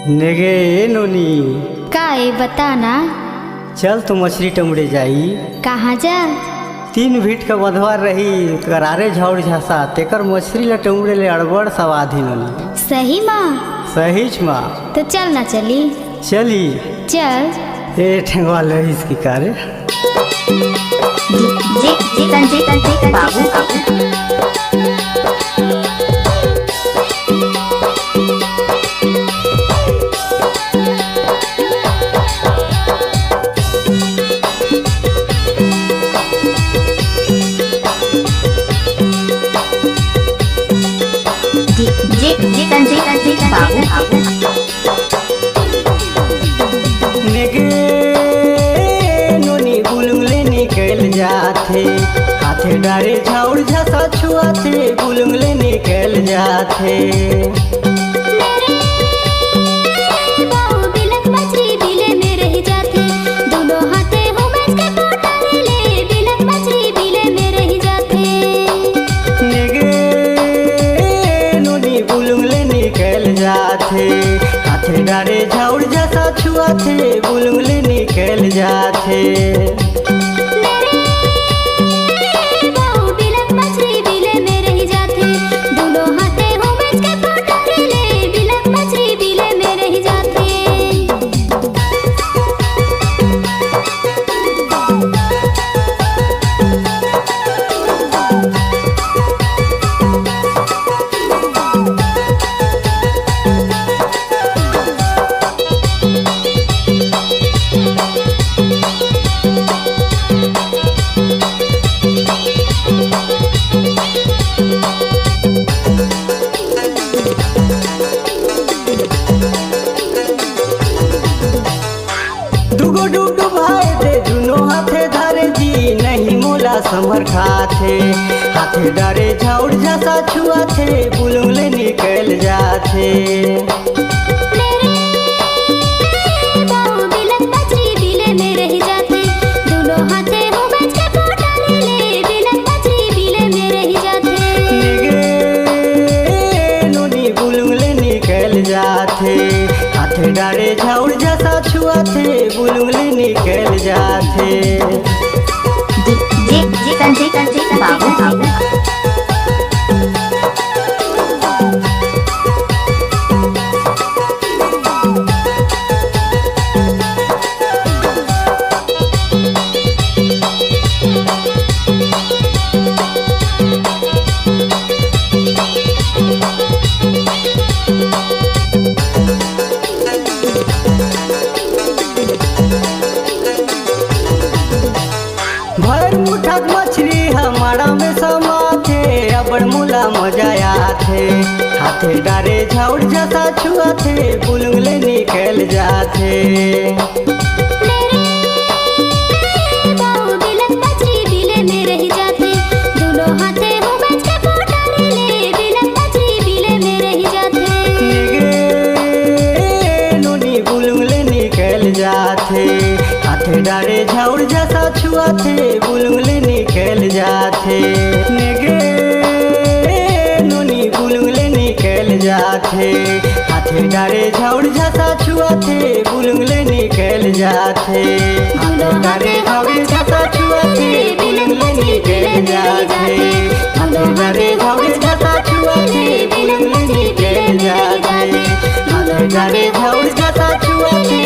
नेगे नोनी का ए बताना। चल तो मछली टमड़े जाई। कहाँ जा? 3 भीट का बधवार रही करारे झौड़ झसा तेकर मछली ला टमड़े ले अड़बड़ सवाधी नोनी। सही माँ? सहीच माँ। तो चल ना चली। चली चल। ए ठेंगवा ले इसकी कारे बाबू नेगे नोनी बुलुंगले निकल जाथे हाथे डारे झाउड़ झसा छुआथे बुलुंगले निकल जाथे। हाथे डारे झाउड़ जसा छुआथे बुलुंगले निकल जाथे। दुगो डूडू भाई दे दुनो हाथे धारे जी नहीं मोला समर खाथे हाथे डारे झाउड़ जसा छुआथे बुलुंगले निकल जाथे। हाथे डारे झाउड़ जसा छुआथे बुलुंगले निकल जाथे। बाबू भर मुठक मछली हमारा में समाथे अबड़ मुला मजा आथे हाथे डारे झाउड़ जसा छुआथे बुलुंगले निकल जाथे। हाथे डारे झाउड़ जसा छुआथे बुलुंगले निकल जाथे। नेगे नोनी बुलुंगले निकल जाथे हाथे डारे झाउड़ जसा छुआथे बुलुंगले निकल जाथे। हाथे डारे झाउड़ जसा छुआथे बुलुंगले निकल जाथे। हाथे डारे झाउड़ जसा छुआथे बुलुंगले निकल जाथे। हाथे डारे झाउड़ जसा छुआथे